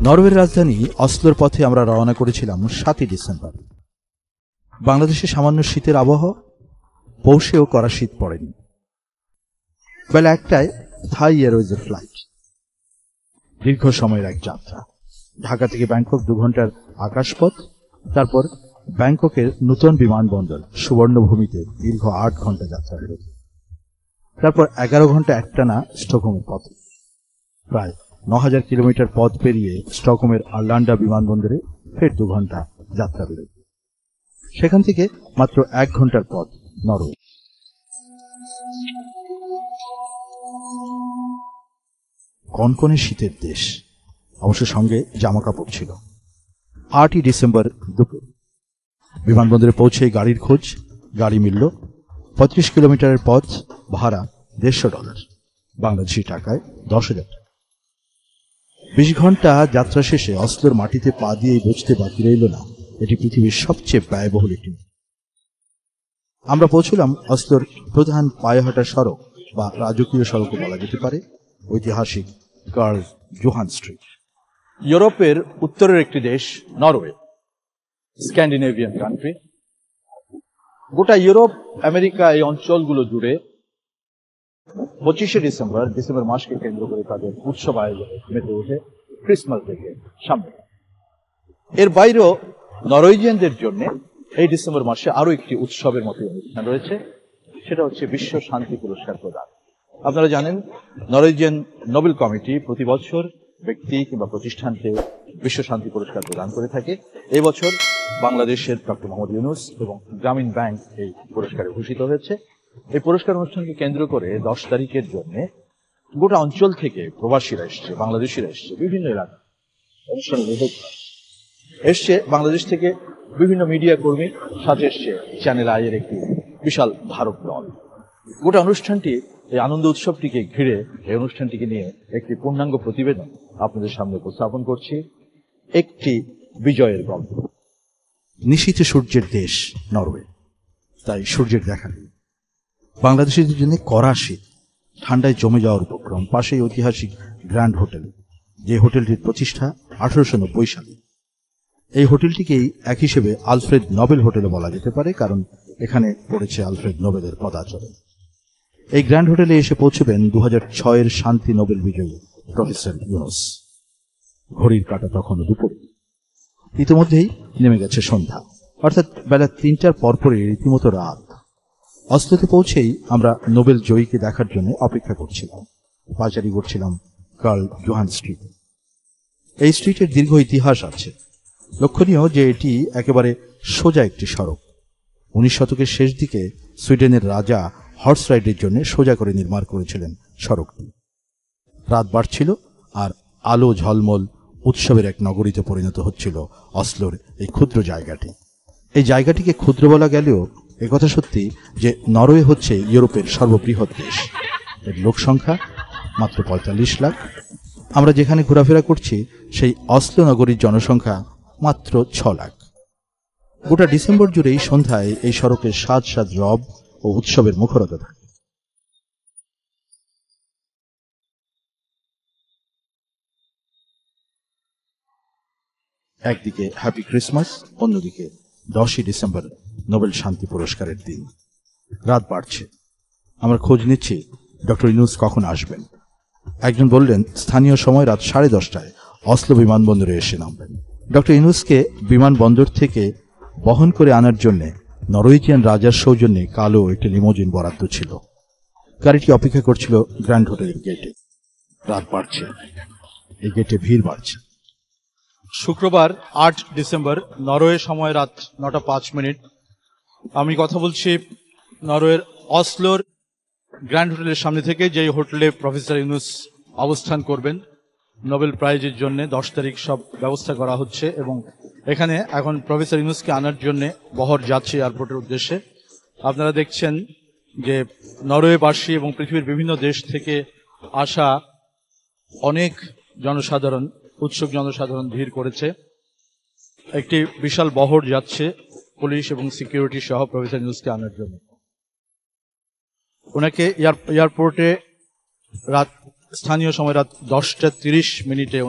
নরওয়ের রাজধানী অসলোর পথে আমরা রওনা করেছিলাম 7ই ডিসেম্বর। বাংলাদেশে সামান্য শীতের আবহাওয়া, পৌষেও কড়া শীত পড়েনি। বেলা 1টায় থাই এয়ারওয়েজের ফ্লাইট। দীর্ঘ সময়ের এক যাত্রা। ঢাকা থেকে ব্যাংকক 2 ঘন্টার আকাশপথ, তারপর ব্যাংককের নূতন বিমানবন্দর সুবর্ণভূমিতে দীর্ঘ 8 ঘন্টা যাত্রা বিরতি, তারপর 11 ঘন্টা একটানা স্টকহোমের পথে। প্রায় 9000 কিলোমিটার পথ পেরিয়ে স্টকহোমের আর্লান্ডা বিমানবন্দরে ফের 2 ঘন্টা যাত্রা বিরতি। সেখান থেকে মাত্র 1 ঘন্টার পথ নরওয়ে। কনকনে শীতের দেশ, অবশ্য সঙ্গে জামা কাপড় ছিল। 8ই ডিসেম্বর দুপুর বিমানবন্দরে পৌঁছে গাড়ির খোঁজ। গাড়ি মিলল। 35 কিলোমিটারের পথ, ভাড়া $150, বাংলাদেশি টাকায় 10,000 টাকা। 20 ঘন্টা যাত্রা শেষে অসলোর মাটিতে পা দিয়ে বুঝতে বাকি রইল না এটি পৃথিবীর সবচেয়ে ব্যয়বহুল একটি। আমরা পৌঁছলাম অসলোর প্রধান পায়েহাঁটা সড়ক বা রাজকীয় সড়কে বলা যেতে পারে, ঐতিহাসিক কার্ল জোহান স্ট্রিট। ইউরোপের উত্তরের একটি দেশ নরওয়ে, স্ক্যান্ডিনেভিয়ান কান্ট্রি। গোটা ইউরোপ, আমেরিকা এই অঞ্চলগুলো জুড়ে 25শে ডিসেম্বর মাসকে কেন্দ্র করে তাদের উৎসব আয়োজনে মেতে ওঠে ক্রিসমাস থেকে সামনে। এর বাইরেও নরওয়েজিয়ানদের জন্য এই ডিসেম্বর মাসে আরো একটি উৎসবের মতো অনুষ্ঠান রয়েছে, সেটা হচ্ছে বিশ্ব শান্তি পুরস্কার প্রদান। আপনারা জানেন, নরওয়েজিয়ান নোবেল কমিটি প্রতি বছর ব্যক্তি কিংবা প্রতিষ্ঠানকে বিশ্ব শান্তি পুরস্কার প্রদান করে থাকে। এই বছর বাংলাদেশের ডক্টর মোহাম্মদ ইউনূস এবং গ্রামীণ ব্যাংক এই পুরস্কারে ভূষিত হয়েছে। এই পুরস্কার অনুষ্ঠানকে কেন্দ্র করে 10 তারিখের জন্য গোটা অঞ্চল থেকে প্রবাসীরা এসছে, বাংলাদেশিরা এসছে, বিভিন্ন এলাকা অনুষ্ঠান এসছে। বাংলাদেশ থেকে বিভিন্ন মিডিয়া কর্মী, সাথে এসছে চ্যানেল আই এর একটি বিশাল ধারক দল। গোটা অনুষ্ঠানটি, এই আনন্দ উৎসবটিকে ঘিরে এই অনুষ্ঠানটিকে নিয়ে একটি পূর্ণাঙ্গ প্রতিবেদন আপনাদের সামনে উপস্থাপন করছি। একটি বিজয়ের গল্প। নিশীথে সূর্যের দেশ নরওয়ে, তাই সূর্যের দেখা নেই। বাংলাদেশিদের জন্য কড়া শীত, ঠান্ডায় জমে যাওয়ার উপক্রম। পাশেই ঐতিহাসিক গ্র্যান্ড হোটেল, যে হোটেলটির প্রতিষ্ঠা 1890 সালে। এই হোটেলটিকেই এক হিসেবে আলফ্রেড নোবেল হোটেলে বলা যেতে পারে, কারণ এখানে পড়েছে আলফ্রেড নোবেলের পদাচরণ। এই গ্র্যান্ড হোটেলে এসে পৌঁছবেন 2006 শান্তি নোবেল বিজয়ী প্রফেসর ইউনূস। ঘড়ির কাঁটা তখনও দুপুরে। ইতিমধ্যেই নেমে গেছে সন্ধ্যা, অর্থাৎ বেলা 3টার পরপরই রীতিমতো রাত। অসলোতে পৌঁছেই আমরা নোবেল জয়ীকে দেখার জন্য অপেক্ষা করছিলাম। পাচারি করছিলাম কার্ল জোহান স্ট্রিট। এই স্ট্রিটের দীর্ঘ ইতিহাস আছে। লক্ষণীয় যে এটি একেবারে সোজা একটি সড়ক। 19 শতকের শেষ দিকে সুইডেনের রাজা হর্স রাইডের জন্য সোজা করে নির্মাণ করেছিলেন সড়কটি। রাত বাড়ছিল আর আলো ঝলমল উৎসবের এক নগরীতে পরিণত হচ্ছিল অসলোর এই ক্ষুদ্র জায়গাটি। এই জায়গাটিকে ক্ষুদ্র বলা গেলেও একথা সত্যি যে নরওয়ে হচ্ছে ইউরোপের সর্ববৃহৎ দেশ। এর লোক সংখ্যা মাত্র 45 লাখ। আমরা যেখানে ঘোরাফেরা করছি সেই অসলো নগরীর জনসংখ্যা মাত্র 6 লাখ। গোটা ডিসেম্বর জুড়েই সন্ধ্যায় এই সড়কের সাজ সাজ রব ও উৎসবের মুখরতা থাকে। একদিকে হ্যাপি ক্রিসমাস, অন্যদিকে 10ই ডিসেম্বর নোবেল শান্তি পুরস্কারের দিন। রাত বাড়ছে। আমরা খোঁজ নিচ্ছি ডক্টর ইউনূস কখন আসবেন। একজন বললেন স্থানীয় সময় রাত 10:30টায় অসলো বিমানবন্দরে এসে নামবেন। ডক্টর ইউনূসকে বিমানবন্দর থেকে বহন করে আনার জন্য নরওয়েজিয়ান রাজার সৌজন্যে কালো একটি লিমোজিন বরাদ্দ ছিল। গাড়িটি অপেক্ষা করছিল গ্র্যান্ড হোটেলের গেটে। রাত বাড়ছে, এই গেটে ভিড় বাড়ছে। শুক্রবার 8 ডিসেম্বর, নরওয়ে সময় রাত 9:05। আমি কথা বলছি নরওয়ের অসলোর গ্র্যান্ড হোটেলের সামনে থেকে, যেই হোটেলে প্রফেসর ইউনূস অবস্থান করবেন নোবেল প্রাইজের জন্য। 10 তারিখ সব ব্যবস্থা করা হচ্ছে এবং এখানে এখন প্রফেসর ইউনূসকে আনার জন্য বহর যাচ্ছে এয়ারপোর্টের উদ্দেশ্যে। আপনারা দেখছেন যে নরওয়েবাসী এবং পৃথিবীর বিভিন্ন দেশ থেকে আসা অনেক জনসাধারণ, উৎসুক জনসাধারণ ভিড় করেছে। একটি বিশাল বহর যাচ্ছে পুলিশ এবং সিকিউরিটি সহ প্রফেসর ইউনূসকে আনার জন্য। ওনাকে এয়ারপোর্টে স্থানীয় সময় রাত 10:30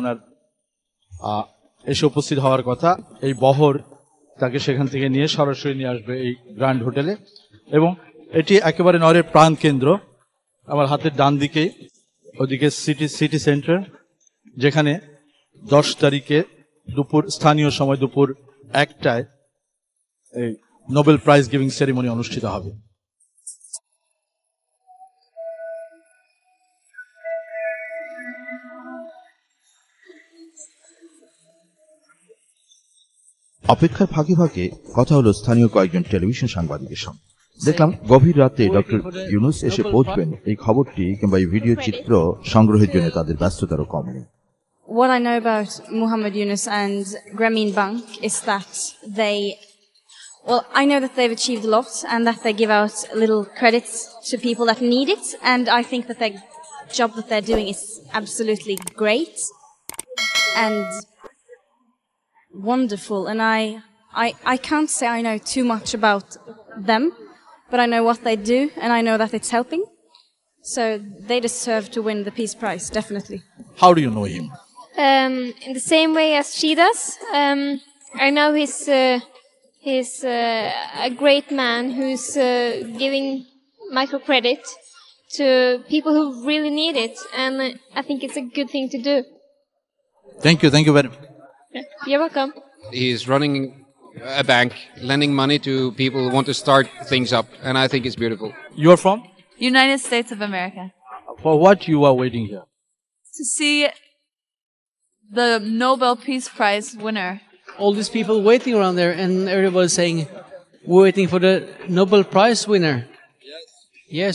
ওনার এসে উপস্থিত হওয়ার কথা। এই বহর তাকে সেখান থেকে নিয়ে সরাসরি নিয়ে আসবে এই গ্র্যান্ড হোটেলে, এবং এটি একেবারে নগরের প্রাণ কেন্দ্র। আমার হাতের ডান দিকে ওদিকে সিটি সেন্টার, যেখানে 10 তারিখে স্থানীয় সময় দুপুর 1টায় এই নোবেল প্রাইজ গিভিং সেরিমনি অনুষ্ঠিত হবে। অপেক্ষার ফাঁকে ফাঁকে কথা হলো স্থানীয় কয়েকজন টেলিভিশন সাংবাদিকের সঙ্গে। দেখলাম গভীর রাতে ডক্টর ইউনুস এসে পৌঁছবেন, এই খবরটি কিংবা এই ভিডিও চিত্র সংগ্রহের জন্য তাদের ব্যস্ততারও কম নেই। What I know about Muhammad Yunus and Grameen Bank is that I know that they've achieved a lot and that they give out little credits to people that need it, and I think that the job that they're doing is absolutely great and wonderful. And I can't say I know too much about them, but I know what they do and I know that it's helping. So they deserve to win the Peace Prize, definitely. How do you know him? In the same way as she does. I know he's a great man who's giving microcredit to people who really need it, and I think it's a good thing to do. Thank you very much. You're welcome. He's running a bank, lending money to people who want to start things up, and I think it's beautiful. You are from? United States of America. For what you are waiting here? To see the Nobel Peace Prize winner. All these people waiting around there, and everybody saying, we're waiting for the Nobel Prize winner. Yes.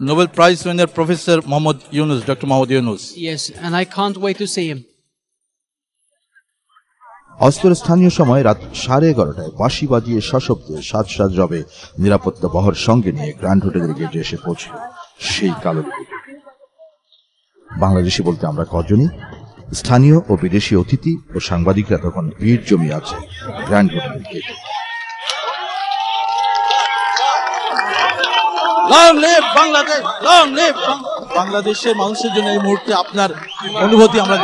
Nobel Prize winner Professor Muhammad Yunus, Dr. Muhammad Yunus. Yes, and I can't wait to see him. অস্লোর স্থানীয় সময় রাত 11:30 বাঁশি বাজিয়ে সশব্দে সাজ রবে নিরাপত্তা বহর সঙ্গে নিয়ে গ্র্যান্ড হোটেলের গেটে এসে পৌঁছল সেই কালো। বাংলাদেশি বলতে আমরা কজনই, স্থানীয় ও বিদেশি অতিথি ও সাংবাদিকরা তখন ভিড় জমিয়ে আছে গ্র্যান্ড হোটেলের গেটে। Long live Bangladesh! Long live বাংলাদেশের মানুষের জন্য এই মুহূর্তে আপনার অনুভূতি আমরা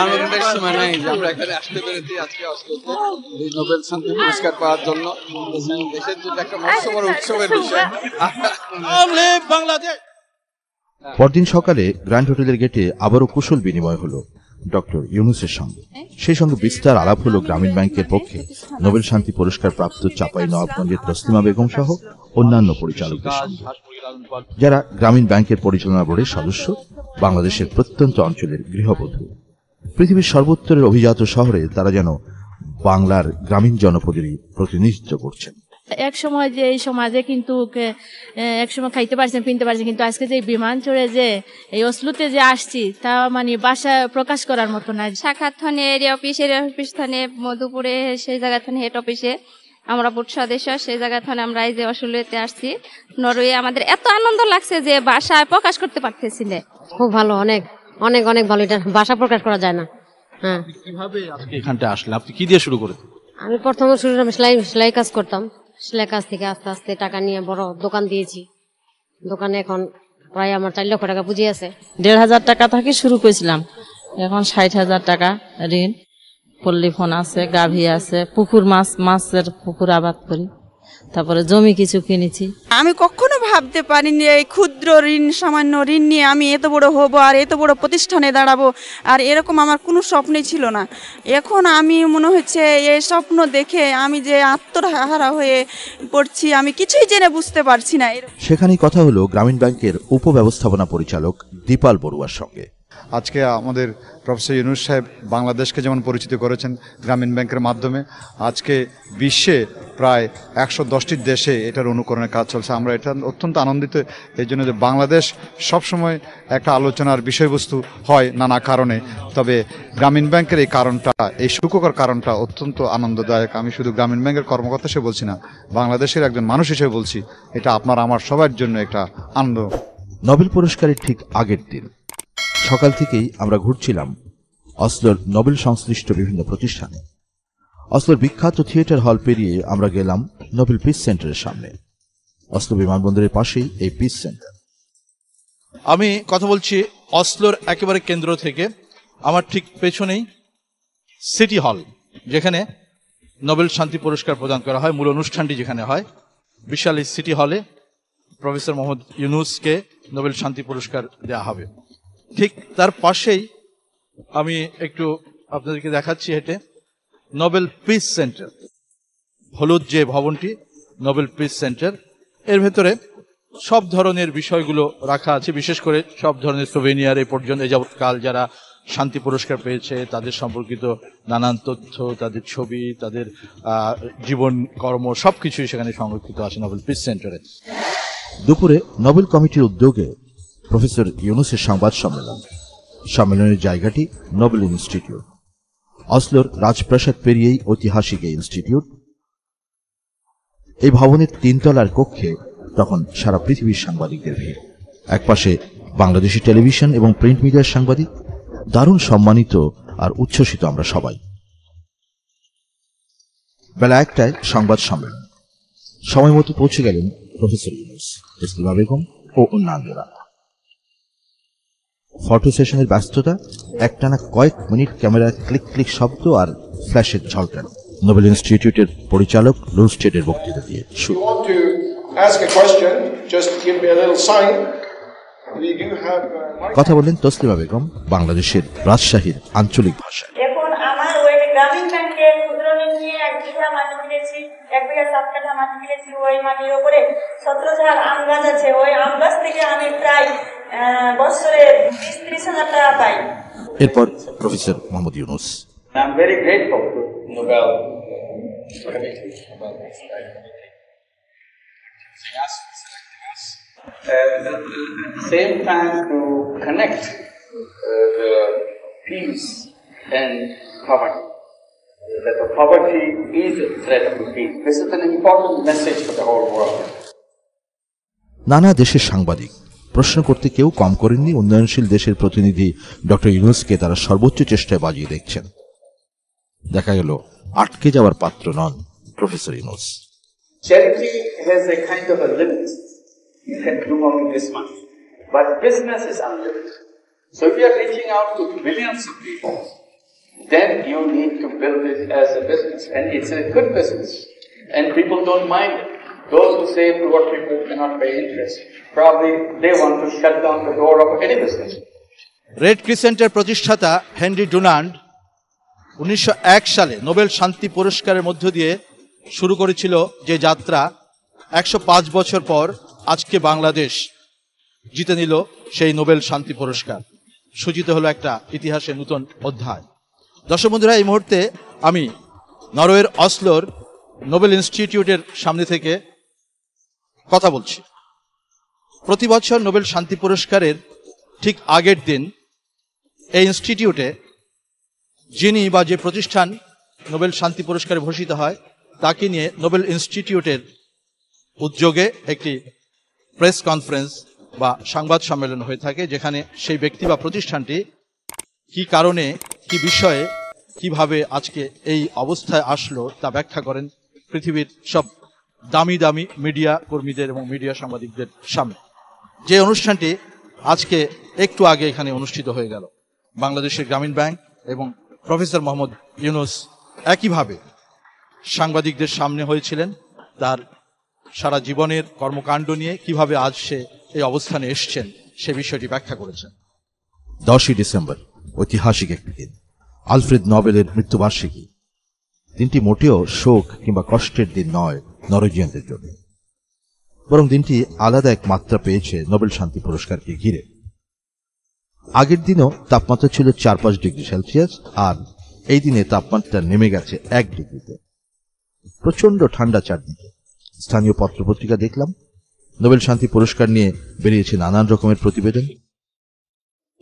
আনন্দের সীমা নাই যে আমরা এখানে আসতে পেরেছি আজকে অস্লোতে এই নোবেল শান্তি পুরস্কার পাওয়ার জন্য। দেশের জন্য একটা মস্ত বড় উৎসবের বিষয়। Long live Bangladesh! পরদিন সকালে গ্র্যান্ড হোটেলের গেটে আবারও কুশল বিনিময় হলো ডক্টর ইউনুসের সঙ্গে। সেই সঙ্গে বিস্তার আলাপ হলো গ্রামীণ ব্যাংকের পক্ষে নোবেল শান্তি পুরস্কার প্রাপ্ত চাঁপাই নবাবগঞ্জের তসলিমা বেগম সহ অন্যান্য পরিচালকদের সঙ্গে, যারা গ্রামীণ ব্যাংকের পরিচালনা বোর্ডের সদস্য, বাংলাদেশের প্রত্যন্ত অঞ্চলের গৃহবধূ। পৃথিবীর সর্বোত্তরের অভিজাত শহরে তারা যেন বাংলার গ্রামীণ জনপদেরই প্রতিনিধিত্ব করছেন। এক সময় যে এই সমাজে কিন্তু এক সময় খাইতে পারছেন, পিনতে পারছেন, কিন্তু আজকে যে বিমান চড়ে যে এই অসলুতে যে আসছি তা মানে বাসা প্রকাশ করার মতো না। শাখার থানে এরিয়া অফিস থানে মধুপুরে সেই জায়গা থানে হেড অফিসে আমরা বোর্ড সদস্য, সেই জায়গা থানে আমরা এই যে অসলুতে আসছি নরওয়ে। আমাদের এত আনন্দ লাগছে যে বাসায় প্রকাশ করতে পারতেছি না। খুব ভালো, অনেক অনেক অনেক ভালো, এটা বাসা প্রকাশ করা যায় না। হ্যাঁ, কিভাবে আজকে এখানটা আসলে আপনি কি দিয়ে শুরু করেছেন? আমি প্রথমে শুরু সেলাই কাজ করতাম, সেলাই কাজ থেকে আস্তে আস্তে টাকা নিয়ে বড় দোকান দিয়েছি। দোকানে এখন প্রায় আমার 4 লক্ষ টাকা পুঁজি আছে। 1,500 টাকা থেকে শুরু করেছিলাম, এখন 60,000 টাকা ঋণ। পল্লী ফোন আছে, গাভী আছে, মাছের পুকুর আবাদ করি, তারপরে জমি কিছু কিনেছি। আমি কখনো ভাবতে পারিনি এই ক্ষুদ্র ঋণ, সামান্য ঋণ নিয়ে আমি এত বড় হব আর এত বড় প্রতিষ্ঠানে দাঁড়াবো, আর এরকম আমার কোনো স্বপ্নই ছিল না। এখন আমি মনে হচ্ছে এই স্বপ্ন দেখে আমি যে আত্মহারা হয়ে পড়ছি, আমি কিছুই জেনে বুঝতে পারছি না। সেখানেই কথা হলো গ্রামীণ ব্যাংকের উপব্যবস্থাপনা পরিচালক দীপাল বড়ুয়ার সঙ্গে। আজকে আমাদের প্রফেসর ইউনুস সাহেব বাংলাদেশকে যেমন পরিচিত করেছেন গ্রামীণ ব্যাংকের মাধ্যমে, আজকে বিশ্বে প্রায় 110টি দেশে এটার অনুকরণের কাজ চলছে। আমরা এটা অত্যন্ত আনন্দিত এই জন্য যে বাংলাদেশ সবসময় একটা আলোচনার বিষয়বস্তু হয় নানা কারণে, তবে গ্রামীণ ব্যাংকের এই কারণটা, এই সুখকর কারণটা অত্যন্ত আনন্দদায়ক। আমি শুধু গ্রামীণ ব্যাংকের কর্মকর্তা হিসেবে বলছি না, বাংলাদেশের একজন মানুষ হিসেবে বলছি, এটা আপনার আমার সবার জন্য একটা আনন্দ। নোবেল পুরস্কারের ঠিক আগের দিন সকাল থেকেই আমরা ঘুরছিলাম অসলোর নোবেল সংশ্লিষ্ট বিভিন্ন প্রতিষ্ঠানে। অসলোর বিখ্যাত থিয়েটার হল পেরিয়ে আমরা গেলাম নোবেল পিস সেন্টারের সামনে। অসলো বিমানবন্দরের পাশেই এই পিস সেন্টার। আমি কথা বলছি অসলোর একেবারে কেন্দ্র থেকে। আমার ঠিক পেছনেই সিটি হল, যেখানে নোবেল শান্তি পুরস্কার প্রদান করা হয়, মূল অনুষ্ঠানটি যেখানে হয়, বিশাল এই সিটি হলে প্রফেসর মোহাম্মদ ইউনুসকে নোবেল শান্তি পুরস্কার দেওয়া হবে। ঠিক তার পাশেই আমি একটু আপনাদেরকে দেখাচ্ছি হেঁটে নোবেল পিস সেন্টার, হলুদ যে ভবনটি নোবেল পিস সেন্টার, এর ভেতরে সব ধরনের বিষয়গুলো রাখা আছে, বিশেষ করে সব ধরনের সোভেনিয়ার এ পর্যন্ত যাবৎকাল যারা শান্তি পুরস্কার পেয়েছে তাদের সম্পর্কিত নানান তথ্য, তাদের ছবি, তাদের জীবন কর্ম সবকিছুই সেখানে সংরক্ষিত আছে নোবেল পিস সেন্টারে। দুপুরে নোবেল কমিটির উদ্যোগে প্রফেসর ইউনুসের সংবাদ সম্মেলন। সম্মেলনের জায়গাটি নোবেল ইনস্টিটিউট। অসলোর রাজপ্রাসাদ পেরিয়েই ঐতিহাসিক এই ইনস্টিটিউট। এই ভবনের 3 তলার কক্ষে তখন সারা পৃথিবীর সাংবাদিকদের ভিড়। একপাশে বাংলাদেশি টেলিভিশন এবং প্রিন্ট মিডিয়ার সাংবাদিক, দারুণ সম্মানিত আর উচ্ছ্বসিত আমরা সবাই। বেলা 1টায় সংবাদ সম্মেলন। সময় মতো পৌঁছে গেলেন প্রফেসর ইউনুস, তসলিমা বেগম ও অন্যান্যরা। ফটো সেশনের ব্যস্ততা, একটানা কয়েক মিনিট ক্যামেরায় ক্লিক ক্লিক শব্দ আর ফ্ল্যাশের ঝলকানি। নোবেল ইনস্টিটিউটের পরিচালক লুলস্টেডের বক্তৃতা দিয়ে শুরু। কথা বললেন তসলিমা বেগম বাংলাদেশের রাজশাহীর আঞ্চলিক ভাষায়। এখন আমার ওই গ্রামীণ ব্যাংকে ক্ষুদ্র ঋণ নিয়ে 1 বিঘা মাটি কিনেছি, 1 বিঘা 7 কাঠা মাটি কিনেছি। ওই মাটির উপরে 17 ঝাড় আম গাছ আছে। ওই আম গাছ থেকে আমি প্রায় বছরে 20-30 হাজার টাকা পাই। এরপর professor Mohammad Yunus. I'm very grateful to Nobel at the same time to connect the peace and poverty. That the poverty is a threat to peace. This is an important message for the whole world. নানা দেশের সাংবাদিক প্রশ্ন করতে কেউ কম করেননি। উন্নয়নশীল দেশের প্রতিনিধি ডক্টর ইউনুসকে তারা সর্বোচ্চ চেষ্টায় বাজিয়ে দেখছেন। দেখা গেল আটকে যাওয়ার পাত্র নন professor Yunus. Charity has a kind of a limit. You can do only this much. But business is unlimited. So if you are reaching out to millions of people, then you need to build it as a business. And it's a good business. And people don't mind it. Those who say poor people cannot pay interest, probably they want to shut down the door of any business. Red ক্রিসেন্টের প্রতিষ্ঠাতা Henry ডুনান্ড 1901 সালে Nobel শান্তি পুরস্কারের মধ্য দিয়ে শুরু করেছিল যে যাত্রা, 105 বছর পর আজকে বাংলাদেশ জিতে নিল সেই নোবেল শান্তি পুরস্কার। সূচিত হলো একটা ইতিহাসের নতুন অধ্যায়। দর্শক বন্ধুরা, এই মুহূর্তে আমি নরওয়ের অসলোর নোবেল ইনস্টিটিউটের সামনে থেকে কথা বলছি। প্রতি বছর নোবেল শান্তি পুরস্কারের ঠিক আগের দিন এই ইনস্টিটিউটে যিনি বা যে প্রতিষ্ঠান নোবেল শান্তি পুরস্কারে ভূষিত হয় তাকে নিয়ে নোবেল ইনস্টিটিউটের উদ্যোগে একটি প্রেস কনফারেন্স বা সংবাদ সম্মেলন হয়ে থাকে, যেখানে সেই ব্যক্তি বা প্রতিষ্ঠানটি কি কারণে, কি বিষয়ে, কিভাবে আজকে এই অবস্থায় আসলো তা ব্যাখ্যা করেন পৃথিবীর সব দামি দামি মিডিয়া কর্মীদের এবং মিডিয়া সাংবাদিকদের সামনে। যে অনুষ্ঠানটি আজকে একটু আগে এখানে অনুষ্ঠিত হয়ে গেল। বাংলাদেশের গ্রামীণ ব্যাংক এবং প্রফেসর মোহাম্মদ ইউনুস একইভাবে সাংবাদিকদের সামনে হয়েছিলেন তার সারা জীবনের কর্মকাণ্ড নিয়ে, কিভাবে আজ সে এই অবস্থানে এসছেন সে বিষয়টি ব্যাখ্যা করেছেন। 10ই ডিসেম্বর ঐতিহাসিক একটি দিন, আলফ্রেড নোবেলের মৃত্যুবার্ষিকী। দিনটি মোটেও শোক কিংবা কষ্টের দিন নয় নরওয়েজিয়ানদের জন্য, বরং দিনটি আলাদা এক মাত্রা পেয়েছে নোবেল শান্তি পুরস্কারকে ঘিরে। আগের দিনও তাপমাত্রা ছিল 4-5 ডিগ্রি সেলসিয়াস, আর এই দিনে তাপমাত্রা নেমে গেছে 1 ডিগ্রিতে। প্রচন্ড ঠান্ডা চারদিকে। স্থানীয় পত্রপত্রিকা দেখলাম, নোবেল শান্তি পুরস্কার নিয়ে বেরিয়েছে নানান রকমের প্রতিবেদন।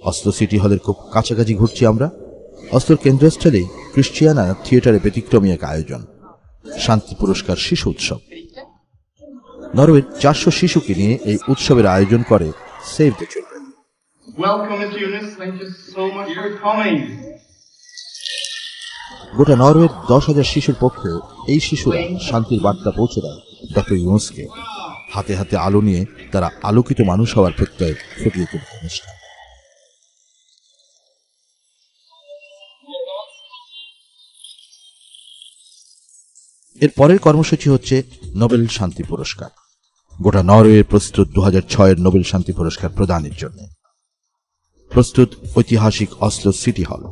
অসলো সিটি হলের খুব কাছাকাছি ঘুরছি আমরা। অসলোর কেন্দ্রস্থলেই ক্রিশ্চিয়ানা থিয়েটারে ব্যতিক্রমী এক আয়োজন, শান্তি পুরস্কার শিশু উৎসব। নরওয়ের 400 শিশুকে নিয়ে এই উৎসবের আয়োজন করে সেভ দ্য চিলড্রেন। গোটা নরওয়ের 10,000 শিশুর পক্ষে এই শিশুরা শান্তির বার্তা পৌঁছে দেয় ডক্টর ইউনুসকে। হাতে হাতে আলো নিয়ে তারা আলোকিত মানুষ হওয়ার প্রত্যয় ফুটিয়ে তোলে অনুষ্ঠান। এর পরের কর্মসূচি হচ্ছে নোবেল শান্তি পুরস্কার। গোটা নরওয়ে প্রস্তুত 2006 নোবেল শান্তি পুরস্কার প্রদানের জন্য। প্রস্তুত ঐতিহাসিক অসলো সিটি হল।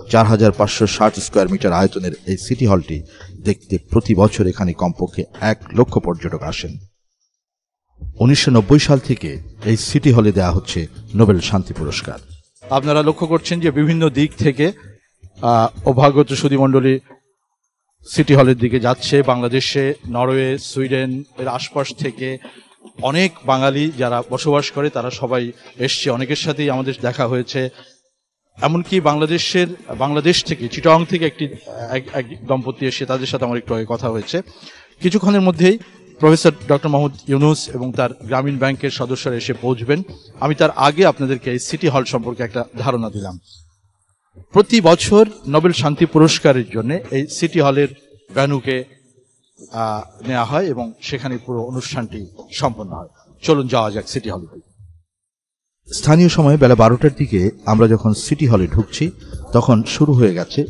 4560 স্কয়ার মিটার আয়তনের এই সিটি হলটি দেখতে প্রতি বছর এখানে কমপক্ষে 1 লক্ষ পর্যটক আসেন। 1990 সাল থেকে এই সিটি হলে দেয়া হচ্ছে নোবেল শান্তি পুরস্কার। আপনারা লক্ষ্য করছেন যে বিভিন্ন দিক থেকে অভ্যাগত সুধীমণ্ডলী সিটি হলের দিকে যাচ্ছে। বাংলাদেশে, নরওয়ে, সুইডেন এর আশপাশ থেকে অনেক বাঙালি যারা বসবাস করে তারা সবাই এসছে। অনেকের সাথেই আমাদের দেখা হয়েছে। এমনকি বাংলাদেশ থেকে চিটাগং থেকে এক দম্পতি এসে তাদের সাথে আমার একটু আগে কথা হয়েছে। কিছুক্ষণের মধ্যেই প্রফেসর ডক্টর মোহাম্মদ ইউনুস এবং তার গ্রামীণ ব্যাংকের সদস্যরা এসে পৌঁছবেন। আমি তার আগে আপনাদেরকে এই সিটি হল সম্পর্কে একটা ধারণা দিলাম। প্রতি বছর নোবেল শান্তি পুরস্কারের জন্য এই সিটি হলের ভ্যানুকে নেওয়া হয় এবং সেখানে পুরো অনুষ্ঠানটি সম্পন্ন হয়। চলুন যাওয়া যাক সিটি হলে। স্থানীয় সময় বেলা 12টার দিকে আমরা যখন সিটি হলে ঢুকছি তখন শুরু হয়ে গেছে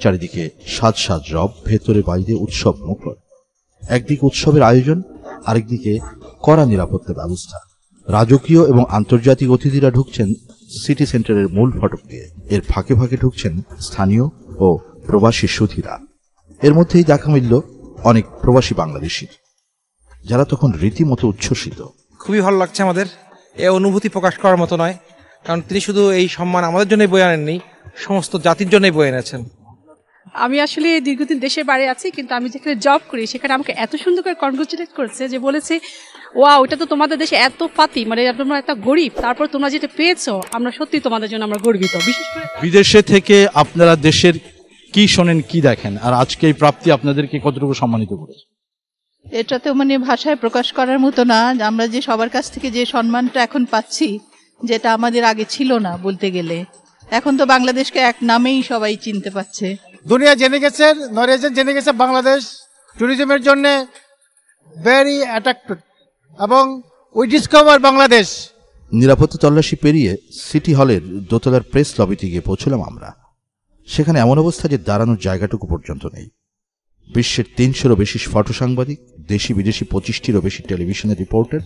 চারিদিকে সাজ সাজ রব, ভেতরে বাইরে উৎসব মুখর। একদিকে উৎসবের আয়োজন, আরেকদিকে কড়া নিরাপত্তা ব্যবস্থা। রাজকীয় এবং আন্তর্জাতিক অতিথিরা ঢুকছেন সিটি সেন্টারের মূল ফটক দিয়ে। এর ফাঁকে ফাঁকে ঢুকছেন স্থানীয় ও প্রবাসী সুধীরা। এর মধ্যেই দেখা মিলল অনেক প্রবাসী বাংলাদেশী, যারা তখন রীতিমতো উচ্ছ্বসিত। খুবই ভালো লাগছে আমাদের। এ অনুভূতি প্রকাশ করার মতো নয়, কারণ তিনি শুধু এই সম্মান আমাদের জন্যই বয়ে আনেননি, সমস্ত জাতির জন্যই বয়ে এনেছেন। আমি আসলে দীর্ঘদিন দেশে বাইরে আছি, কিন্তু আমি যেখানে জব করি সেখানে আমাকে এত সুন্দর করে কনগ্রাচুলেট করেছে যে বলেছে, ওয়াও, ওটা তো তোমাদের দেশে এত পাতি, মানে তোমরা একটা গরিব, তারপর তোমরা যেটা পেয়েছো আমরা সত্যি তোমাদের জন্য আমরা গর্বিত। বিশেষ করে বিদেশে থেকে আপনারা দেশের কি শোনেন, কি দেখেন, আর আজকে এই প্রাপ্তি আপনাদেরকে কতটুকু সম্মানিত করেছে? এটা তো মানে ভাষায় প্রকাশ করার মতো না। আমরা যে সবার কাছ থেকে যে সম্মানটা এখন পাচ্ছি, যেটা আমাদের আগে ছিল না বলতে গেলে। এখন তো বাংলাদেশকে এক নামেই সবাই চিনতে পারছে। দুনিয়া জেনে গেছে, নরওয়েজিয়ান জেনে গেছে বাংলাদেশ ট্যুরিজমের জন্য ভেরি অ্যাট্রাক্টিভ, এবং উই ডিসকভার বাংলাদেশ। নিরাপত্তা তল্লাশি পেরিয়ে সিটি হলের দোতলার প্রেস লবিতে গিয়ে পৌঁছলাম আমরা। সেখানে এমন অবস্থা যে দাঁড়ানোর জায়গাটুকু পর্যন্ত নেই। বিশ্বের 300-রও বেশি ফটো সাংবাদিক, দেশি বিদেশি 25টিরও বেশি টেলিভিশনের রিপোর্টার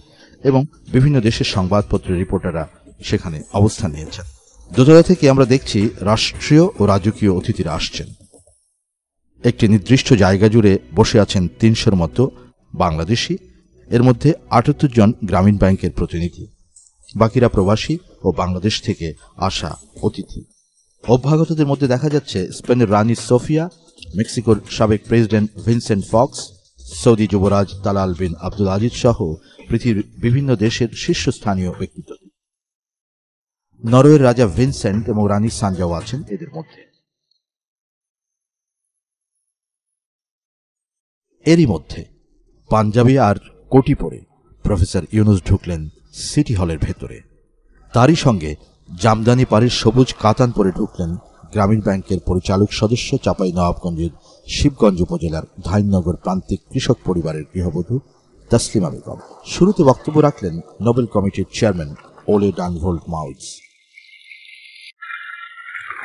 এবং বিভিন্ন দেশের সংবাদপত্রের রিপোর্টাররা সেখানে অবস্থান নিয়েছেন। দোতলা থেকে আমরা দেখছি রাষ্ট্রীয় ও রাজকীয় অতিথিরা আসছেন। একটি নির্দিষ্ট জায়গা জুড়ে বসে আছেন 300-র মতো বাংলাদেশি, এর মধ্যে 78 জন গ্রামীণ ব্যাংকের প্রতিনিধি, বাকিরা প্রবাসী ও বাংলাদেশ থেকে আসা অতিথি। অভ্যাগতদের মধ্যে দেখা যাচ্ছে স্পেনের রানী সোফিয়া, মেক্সিকোর সাবেক প্রেসিডেন্ট ভিনসেন্ট ফক্স, সৌদি যুবরাজ তালাল বিন আব্দুল আজিজ সহ পৃথিবীর বিভিন্ন দেশের শীর্ষস্থানীয় ব্যক্তিত্ব। নরওয়ের রাজা ভিনসেন্ট এবং রানী সানজাও আছেন এদের মধ্যে। এরই মধ্যে পাঞ্জাবি আর কোটি পরে প্রফেসর ইউনুস ঢুকলেন সিটি হলের ভেতরে। তারই সঙ্গে জামদানি পাড়ের সবুজ কাতান পরে ঢুকলেন গ্রামীণ ব্যাংকের পরিচালক সদস্য, চাঁপাইনবাবগঞ্জের শিবগঞ্জ উপজেলার ধাইননগর প্রান্তিক কৃষক পরিবারের গৃহবধূ তাসলিমা বেগম। শুরুতে বক্তব্য রাখলেন নোবেল কমিটির চেয়ারম্যান ওলে ডানভোল্ট মাউজ।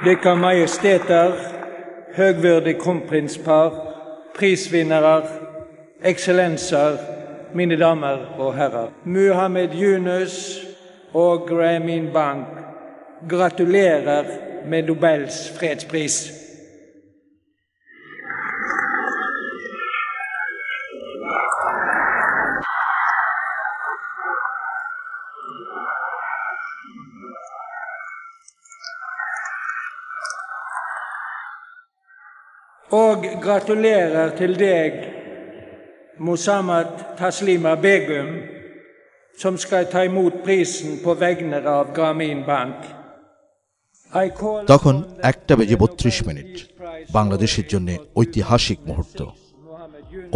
Vilka majestäter, högvärdig kronprinspar, prisvinnare, excellenser, mina damer och herrar. Mohammed Yunus och Grameen Bank gratulerar med Nobels fredspris. Och gratulerar till dig, Mohammad Taslima Begum, som ska ta emot prisen på vägnar av Grameen Bank. তখন 1:32 বাংলাদেশের জন্য ঐতিহাসিক মুহূর্ত।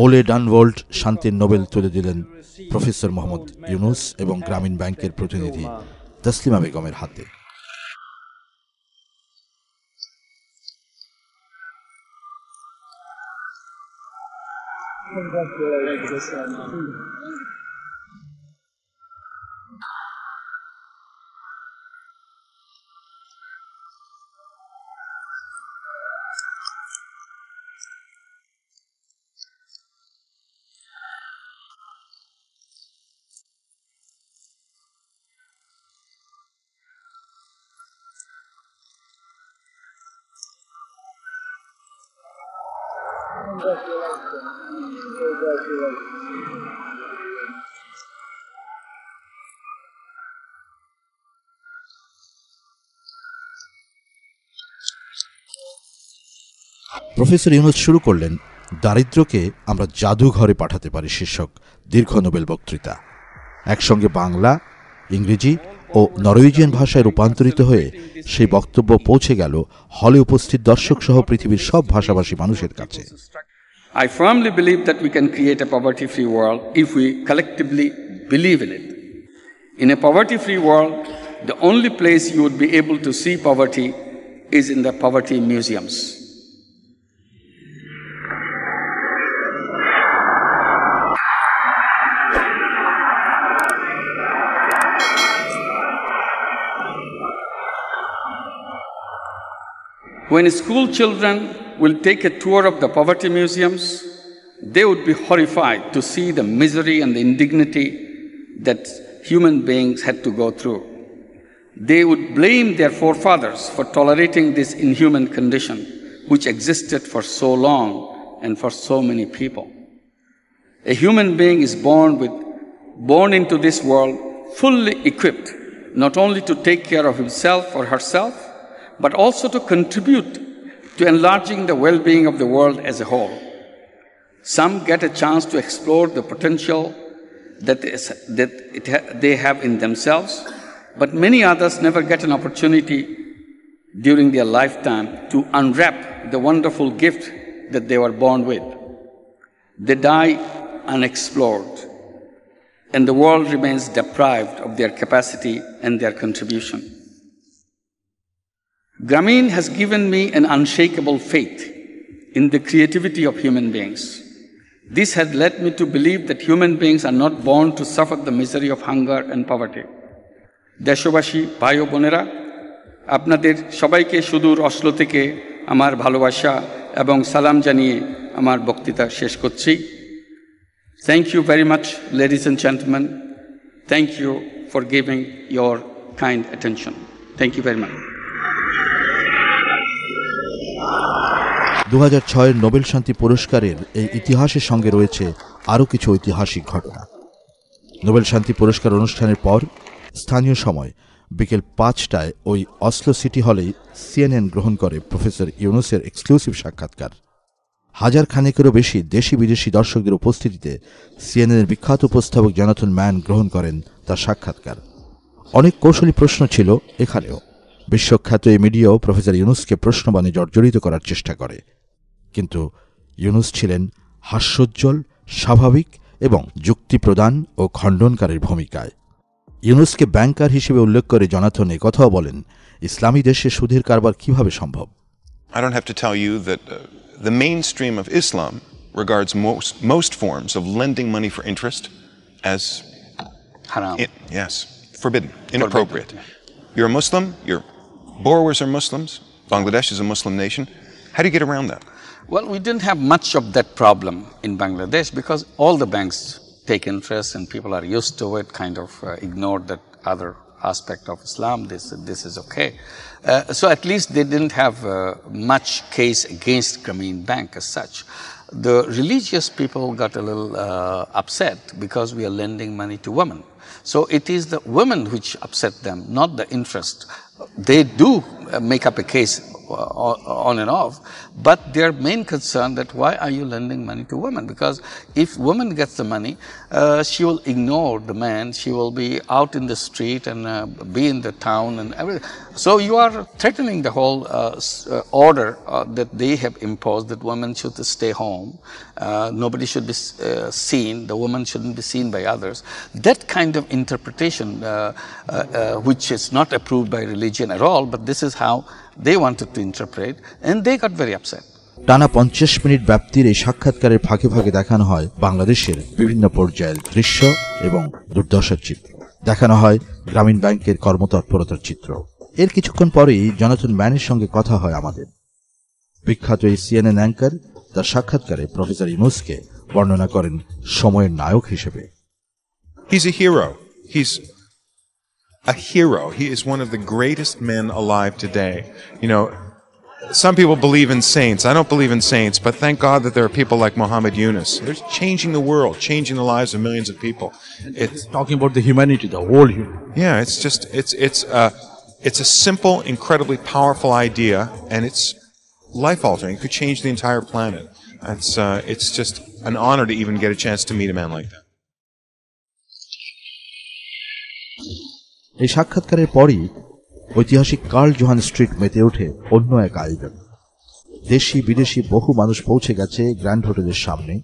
ওলে ডানভোল্ট শান্তির Nobel তুলে দিলেন professor Mohammad Yunus এবং গ্রামীণ ব্যাংকের প্রতিনিধি তাসলিমা বেগমের হাতে। প্রফেসর ইউনুস শুরু করলেন দারিদ্র্যকে আমরা জাদুঘরে পাঠাতে পারি শীর্ষক দীর্ঘ নোবেল বক্তৃতা। একসঙ্গে বাংলা, ইংরেজি ও নরওয়েজিয়ান ভাষায় রূপান্তরিত হয়ে সেই বক্তব্য পৌঁছে গেল হলে উপস্থিত দর্শক সহ পৃথিবীর সব ভাষাভাষী মানুষের কাছে। I firmly believe that we can create a poverty-free world if we collectively believe in it. In a poverty-free world, the only place you would be able to see poverty is in the poverty museums. When school children will take a tour of the poverty museums, they would be horrified to see the misery and the indignity that human beings had to go through. They would blame their forefathers for tolerating this inhuman condition which existed for so long and for so many people. A human being is born into this world fully equipped not only to take care of himself or herself, but also to contribute to enlarging the well-being of the world as a whole. Some get a chance to explore the potential that they have in themselves, but many others never get an opportunity during their lifetime to unwrap the wonderful gift that they were born with. They die unexplored, and the world remains deprived of their capacity and their contribution. Grameen has given me an unshakable faith in the creativity of human beings. This has led me to believe that human beings are not born to suffer the misery of hunger and poverty. দেশবাসী ভাই ও বোনেরা, আপনাদের সবাইকে সুদূর Oslo থেকে আমার ভালোবাসা এবং সালাম জানিয়ে আমার বক্তৃতা শেষ করছি। Thank you very much, ladies and gentlemen. Thank you for giving your kind attention. Thank you very much. 2006 Nobel শান্তি পুরস্কারের এই ইতিহাসের সঙ্গে রয়েছে আরও কিছু ঐতিহাসিক ঘটনা। নোবেল শান্তি পুরস্কার অনুষ্ঠানের পর স্থানীয় সময় বিকেল 5টায় ওই অসলো সিটি হলেই সিএনএন গ্রহণ করে প্রফেসর ইউনুসের এক্সক্লুসিভ সাক্ষাৎকার। হাজার খানেকেরও বেশি দেশি বিদেশি দর্শকদের উপস্থিতিতে সিএনএনের বিখ্যাত উপস্থাপক জনাথন ম্যান গ্রহণ করেন তার সাক্ষাৎকার। অনেক কৌশলী প্রশ্ন ছিল এখানেও। বিশ্বখ্যাত এই মিডিয়াও প্রফেসর ইউনুসকে প্রশ্নবাণে জর্জরিত করার চেষ্টা করে, কিন্তু ইউনুস ছিলেন হাস্যোজ্জ্বল, স্বাভাবিক এবং যুক্তি প্রদান ও খণ্ডনকারীর ভূমিকায়। ইউনুসকে ব্যাংকার হিসেবে উল্লেখ করে জনাথন একথাও বলেন, ইসলামী দেশে সুদের কারবার কিভাবে সম্ভব। I don't have to tell you that the mainstream of Islam regards most forms of lending money for interest as haram. Yes, forbidden, inappropriate. You're a Muslim, your borrowers are Muslims, Bangladesh is a Muslim nation. How do you get around that? Well, we didn't have much of that problem in Bangladesh because all the banks take interest and people are used to it, kind of ignored that other aspect of Islam. This is okay. So at least they didn't have much case against Grameen Bank as such. The religious people got a little upset because we are lending money to women. So it is the women which upset them, not the interest. They do make up a case on and off, but their main concern that why are you lending money to women? Because if woman gets the money, she will ignore the man, she will be out in the street and be in the town and everything. So you are threatening the whole order that they have imposed that women should stay home, nobody should be seen, the woman shouldn't be seen by others. That kind of interpretation, which is not approved by religion at all, but this is how they wanted to interpret, and they got very upset. টানা 50 minute ব্যাপ্তির এই সাক্ষাৎকারের ফাঁকে ফাঁকে দেখানো হয় বাংলাদেশের বিভিন্ন পর্যায়ের দৃশ্য এবং দুর্দশার চিত্র, দেখানো হয় গ্রামীণ ব্যাংকের কর্মতৎপরতার চিত্র। এর কিছুক্ষণ পরেই জনাথন ম্যানের সঙ্গে কথা হয় আমাদের। বিখ্যাত এই সিএনএন অ্যাঙ্কার তার সাক্ষাৎকারে প্রফেসর ইউনুসকে বর্ণনা করেন সময়ের নায়ক হিসেবে। He's a hero. He's a hero. He is one of the greatest men alive today. You know, some people believe in saints. I don't believe in saints, but thank God that there are people like Muhammad Yunus. They're changing the world, changing the lives of millions of people. It's talking about the humanity, the whole humanity. Yeah, it's just it's a simple, incredibly powerful idea, and it's life altering. It could change the entire planet. It's just an honor to even get a chance to meet a man like that. এই সাক্ষাৎকারের পরই ঐতিহাসিক curl Johann street মেতে ওঠে অন্য এক আয়োজন। দেশি বিদেশি বহু মানুষ পৌঁছে গেছে গ্র্যান্ড হোটেলের সামনে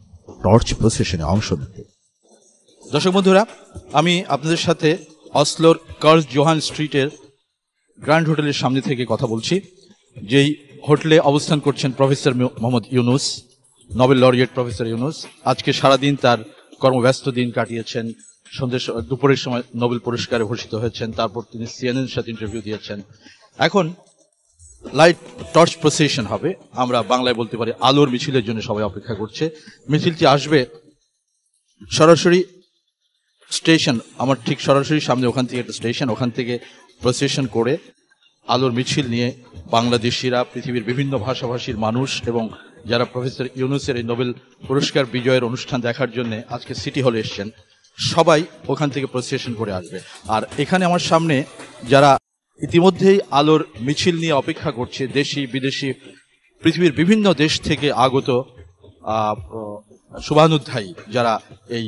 টর্চ প্রসেশনে অংশ নিতে। দর্শক বন্ধুরা, আমি আপনাদের সাথে অসলোর কার্ল জোহান স্ট্রিটের গ্র্যান্ড হোটেলের সামনে থেকে কথা বলছি, যেই হোটেলে অবস্থান করছেন professor Mohammad Yunus, Nobel laureate professor Yunus. আজকে সারাদিন তার কর্মব্যস্ত দিন কাটিয়েছেন, দুপুরের সময় নোবেল পুরস্কারে ভূষিত হয়েছেন, তারপর তিনি সিএনএন সাথে ইন্টারভিউ দিয়েছেন। এখন লাইট টর্চ প্রসেশন হবে, আমরা বাংলায় বলতে পারি আলোর মিছিলের জন্য সবাই অপেক্ষা করছে। মিছিলটি আসবে সরাসরি স্টেশন, আমার ঠিক সরাসরি সামনে ওখান থেকে একটা স্টেশন, ওখান থেকে প্রসেশন করে আলোর মিছিল নিয়ে বাংলাদেশিরা, পৃথিবীর বিভিন্ন ভাষাভাষীর মানুষ এবং যারা প্রফেসর ইউনুসের এই নোবেল পুরস্কার বিজয়ের অনুষ্ঠান দেখার জন্য আজকে সিটি হলে এসছেন, সবাই ওখান থেকে প্রসেশন করে আসবে। আর এখানে আমার সামনে যারা ইতিমধ্যেই আলোর মিছিল নিয়ে অপেক্ষা করছে, দেশি বিদেশি পৃথিবীর বিভিন্ন দেশ থেকে আগত শুভানুধ্যায়ী, যারা এই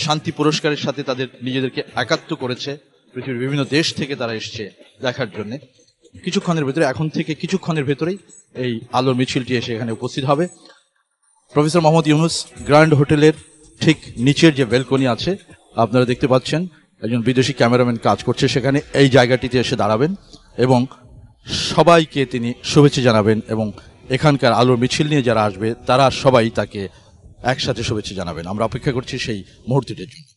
শান্তি পুরস্কারের সাথে তাদের নিজেদেরকে একাত্ম করেছে, পৃথিবীর বিভিন্ন দেশ থেকে তারা এসছে দেখার জন্য। কিছুক্ষণের ভেতরে, এখন থেকে কিছুক্ষণের ভেতরেই এই আলোর মিছিলটি এসে এখানে উপস্থিত হবে। প্রফেসর মোহাম্মদ ইউনুস গ্র্যান্ড হোটেলের ঠিক নিচের যে ব্যালকনি আছে আপনারা দেখতে পাচ্ছেন, একজন বিদেশি ক্যামেরাম্যান কাজ করছে সেখানে, এই জায়গাটিতে এসে দাঁড়াবেন এবং সবাইকে তিনি শুভেচ্ছা জানাবেন এবং এখানকার আলোর মিছিল নিয়ে যারা আসবে তারা সবাই তাকে একসাথে শুভেচ্ছা জানাবেন। আমরা অপেক্ষা করছি সেই মুহূর্তটির জন্য।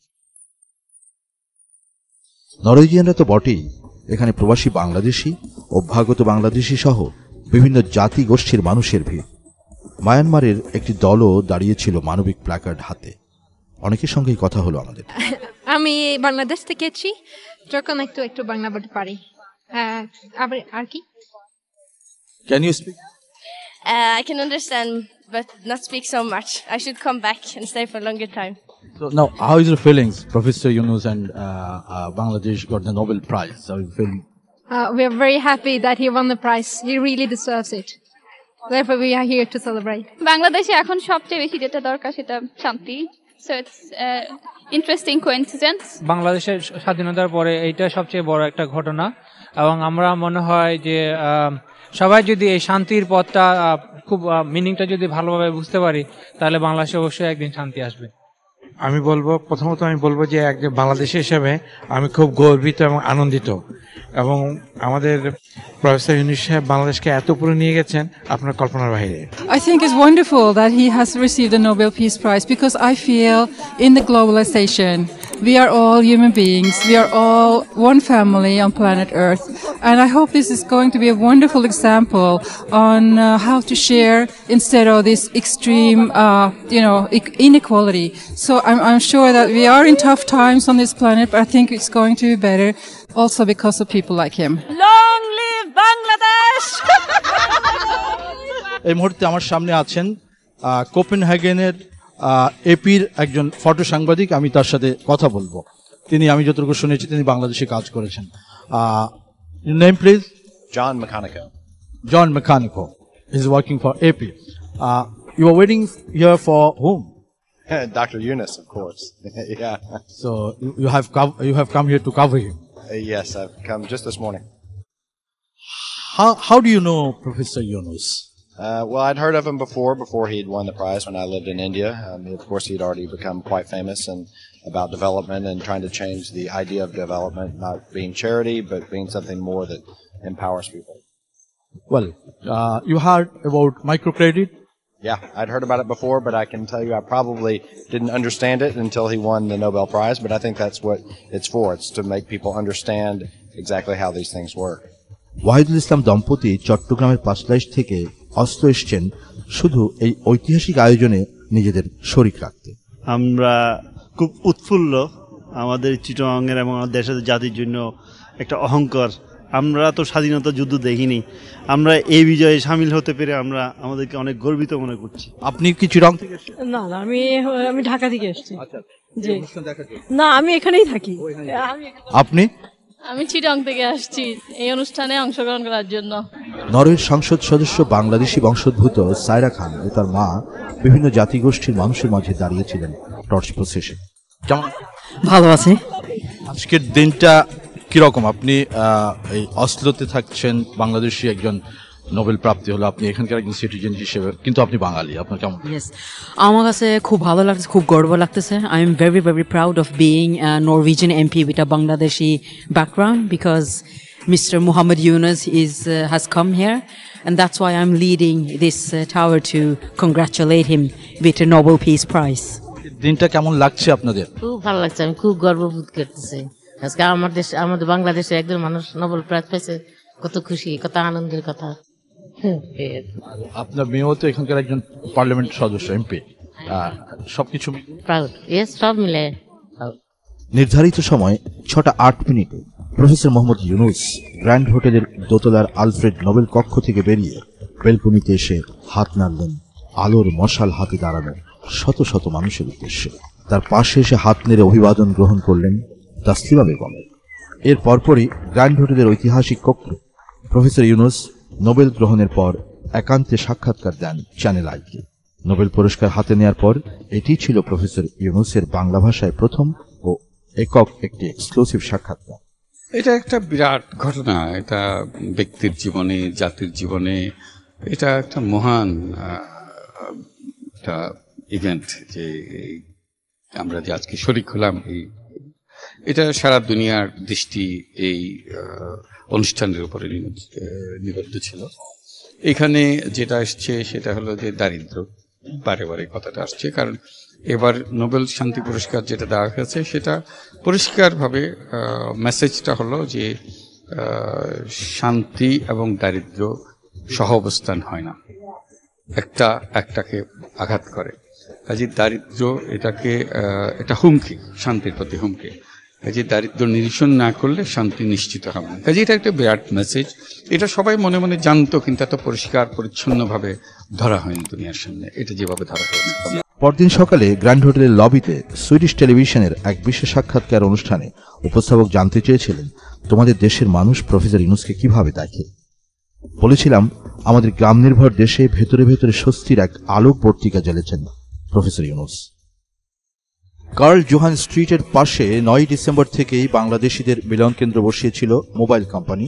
নরওয়েজিয়ানরা তো বটেই, এখানে প্রবাসী বাংলাদেশি, অভ্যাগত বাংলাদেশি সহ বিভিন্ন জাতি গোষ্ঠীর মানুষের ভিড়। মায়ানমারের একটি দলও দাঁড়িয়েছিল মানবিক প্ল্যাকার্ড হাতে। অনেকের সঙ্গেই কথা হলো আমাদের। আমি বাংলাদেশ থেকে এসেছি, যখন একটু বাংলা বলতে পারি। আর কি? Can you speak? I can understand, but not speak so much. I should come back and stay for a longer time. So now, how is your feelings? Professor Yunus and Bangladesh got the Nobel Prize. How are you feeling? We are very happy that he won the prize. He really deserves it. Therefore, we are here to celebrate. বাংলাদেশে এখন সবচেয়ে বেশি যেটা দরকার সেটা শান্তি। So it's interesting coincidence. বাংলাদেশের স্বাধীনতার পরে এইটা সবচেয়ে বড় একটা ঘটনা এবং আমরা মনে হয় যে সবাই যদি এই শান্তির পথটা খুব মিনিংটা যদি ভালোভাবে বুঝতে পারি তাহলে বাংলাদেশে অবশ্যই একদিন শান্তি আসবে। প্রথমত আমি বলবো যে একজন বাংলাদেশি হিসেবে আমি খুব গর্বিত এবং আনন্দিত, এবং আমাদের প্রফেসর ইউনুস সাহেব বাংলাদেশকে এত উপরে নিয়ে গেছেন আপনার কল্পনার বাইরে। I think it's wonderful that he has received the Nobel Peace Prize, because I feel in the globalization we are all human beings, we are all one family on planet Earth, and I hope this is going to be a wonderful example on how to share instead of this extreme inequality. So I'm sure that we are in tough times on this planet, but I think it's going to be better also because of people like him. Long live Bangladesh! এই মুহূর্তে আমার সামনে আছেন কোপেনহেগেনের এপির একজন photo সাংবাদিক, আমি তার সাথে কথা বলবো। তিনি, আমি যতটুকু শুনেছি, তিনি বাংলাদেশে কাজ করেছেন। Name please? John Mechanico. John Mechanico is working for AP. You are waiting here for whom? Dr. Yunus, of course. Yeah. So you have come here to cover him. Yes, I've come just this morning. How do you know Professor Yunus? Well, I'd heard of him before he'd won the prize when I lived in India. Of course, he'd already become quite famous and about development and trying to change the idea of development, not being charity, but being something more that empowers people. Well, you heard about microcredit? Yeah, I'd heard about it before, but I can tell you I probably didn't understand it until he won the Nobel Prize, but I think that's what it's for. It's to make people understand exactly how these things work. Wahidul Islam দম্পতি চট্টগ্রামের পাঁচলাইশ থেকে অস্ত্র এসছেন শুধু এই ঐতিহাসিক আয়োজনে নিজেদের শরীক রাখতে। আমরা খুব উৎফুল্ল, আমাদের চিটাগাংয়ের এবং দেশের জাতির জন্য একটা অহংকার আমরা তো স্বাধীনতা যুদ্ধ দেখিনি, আমরা এই বিজয়ে সামিল হতে পেরে আমরা আমাদেরকে অনেক গর্বিত মনে করছি। আপনি কি চিরং থেকে এসেছেন? না না, আমি ঢাকা থেকে এসেছি। আচ্ছা, জি না, আমি এখানেই থাকি। আপনি? আমি চিটং থেকে আসছি এই অনুষ্ঠানে অংশগ্রহণ করার জন্য। নরওয়ের সংসদ সদস্য বাংলাদেশি বংশোদ্ভূত সায়রা খান ও তার মা বিভিন্ন জাতিগোষ্ঠীর মানুষের মাঝে দাঁড়িয়েছিলেন টর্চ প্রসেশন। কেমন? ভালো আছে। আজকের দিনটা কিরকম? আপনি এই অসলোতে থাকছেন, বাংলাদেশি একজন নোবেল প্রাপ্তি হলো, আপনি এখানকার একজন সিটিজেন হিসেবে, কিন্তু আপনি বাঙালি, আপনার কেমন? ইয়েস, আমার কাছে খুব ভালো লাগছে, খুব গর্ব লাগতেছে। I am very very proud of being a Norwegian MP with a Bangladeshi background because Mr. Muhammad Yunus has come here, and that's why I'm leading this tower to congratulate him with a Nobel Peace Prize. দিনটা কেমন লাগছে আপনাদের? খুব ভালো লাগছে, আমি খুব গর্ববোধ করতেছি। আজকে আমাদের বাংলাদেশে একজন মানুষ নোবেল প্রাইজ পেয়েছে, কত খুশি, কত আনন্দের কথা। আপনার মেয়েও তো এখানকার একজন পার্লামেন্ট সদস্য, এমপি, সবকিছু প্রাউড। ইয়েস, সব মিলে। নির্ধারিত সময় 6:08 প্রফেসর মোহাম্মদ ইউনুস গ্র্যান্ড হোটেলের দোতলার আলফ্রেড নোবেল কক্ষ থেকে বেরিয়ে বেলকনিতে এসে হাত নাড়লেন আলোর মশাল হাতে দাঁড়ানো শত শত মানুষের উদ্দেশ্যে। তার পাশে এসে হাত নেড়ে অভিবাদন গ্রহণ করলেন তাসলিমা বেগম। এর পরপরই গ্র্যান্ড হোটেলের ঐতিহাসিক কক্ষে প্রফেসর ইউনুস নোবেল গ্রহণের পর একান্তে সাক্ষাৎকার দেন চ্যানেল আইকে। নোবেল পুরস্কার হাতে নেয়ার পর এটি ছিল প্রফেসর ইউনুসের বাংলা ভাষায় প্রথম ও একক একটি এক্সক্লুসিভ সাক্ষাৎকার। এটা একটা বিরাট ঘটনা, এটা ব্যক্তির জীবনে, জাতির জীবনে এটা একটা মহান একটা ইভেন্ট, যে আমরা যে আজকে শরীক হলাম। এটা সারা দুনিয়ার দৃষ্টি এই অনুষ্ঠানের উপরে নিবদ্ধ ছিল। এখানে যেটা আসছে সেটা হলো যে দারিদ্র, বারে বারে কথাটা আসছে, কারণ এবার নোবেল শান্তি পুরস্কার যেটা দেওয়া হয়েছে সেটা পরিষ্কারভাবে মেসেজটা হলো যে শান্তি এবং দারিদ্র সহ অবস্থান হয় না, একটাকে আঘাত করে। কাজে দারিদ্র এটা হুমকি, শান্তির প্রতি হুমকি। কাজে দারিদ্র নিরসন না করলে শান্তি নিশ্চিত হবে না। কাজে এটা একটা বিরাট মেসেজ, এটা সবাই মনে মনে জানতো, কিন্তু এত পরিষ্কার পরিচ্ছন্নভাবে ধরা হয়নি দুনিয়ার সামনে, এটা যেভাবে ধরা হয়েছে। পরদিন সকালে গ্র্যান্ড হোটেলের লবিতে সুইডিশ টেলিভিশনের এক বিশেষ সাক্ষাৎকার অনুষ্ঠানে উপস্থাপক জানতে চেয়েছিলেন, তোমাদের দেশের মানুষ প্রফেসর ইউনুসকে কিভাবে দেখে। বলেছিলাম, আমাদের গ্রাম নির্ভর দেশে ভেতরে ভেতরে স্বস্তির এক আলোক পত্রিকা জ্বেলেছেন প্রফেসর ইউনুস। কার্ল জোহান স্ট্রিটের পাশে 9 ডিসেম্বর থেকেই বাংলাদেশিদের মিলন কেন্দ্র বসিয়েছিল মোবাইল কোম্পানি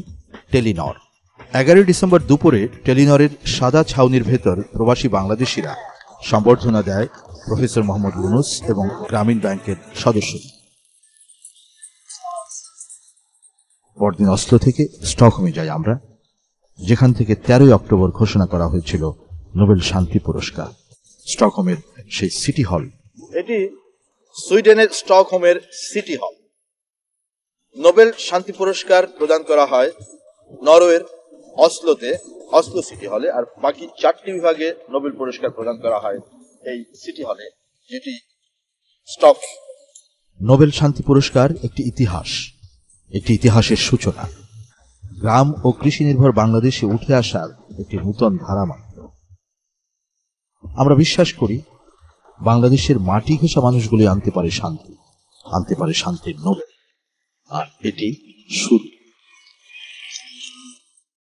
টেলিনর। 11 ডিসেম্বর দুপুরে টেলিনরের সাদা ছাউনির ভেতর প্রবাসী বাংলাদেশিরা সম্বর্ধনা দেয় প্রফেসর মোহাম্মদ ইউনুস এবং গ্রামীণ ব্যাংকের সদস্য। পরদিন অসলো থেকে স্টকহোমে যাই আমরা, যেখান থেকে 13 অক্টোবর ঘোষণা করা হয়েছিল নোবেল শান্তি পুরস্কার। স্টকহোমের সেই সিটি হল, এটি সুইডেনের স্টকহোমের সিটি হল। নোবেল শান্তি পুরস্কার প্রদান করা হয় নরওয়ের অসলোতে, অসলো সিটি হলে, আর বাকি 4টি বিভাগে নোবেল পুরস্কার প্রদান করা হয় এই সিটি হলে, যেটি স্টকহোম। নোবেল শান্তি পুরস্কার একটি ইতিহাস, একটি ইতিহাসের সূচনা, গ্রাম ও কৃষি নির্ভর বাংলাদেশে উঠে আসার একটি নূতন ধারা মাত্র। আমরা বিশ্বাস করি বাংলাদেশের মাটি ঘেঁষা মানুষগুলি আনতে পারে শান্তি, আনতে পারে শান্তির নোবেল, আর এটি শুরু।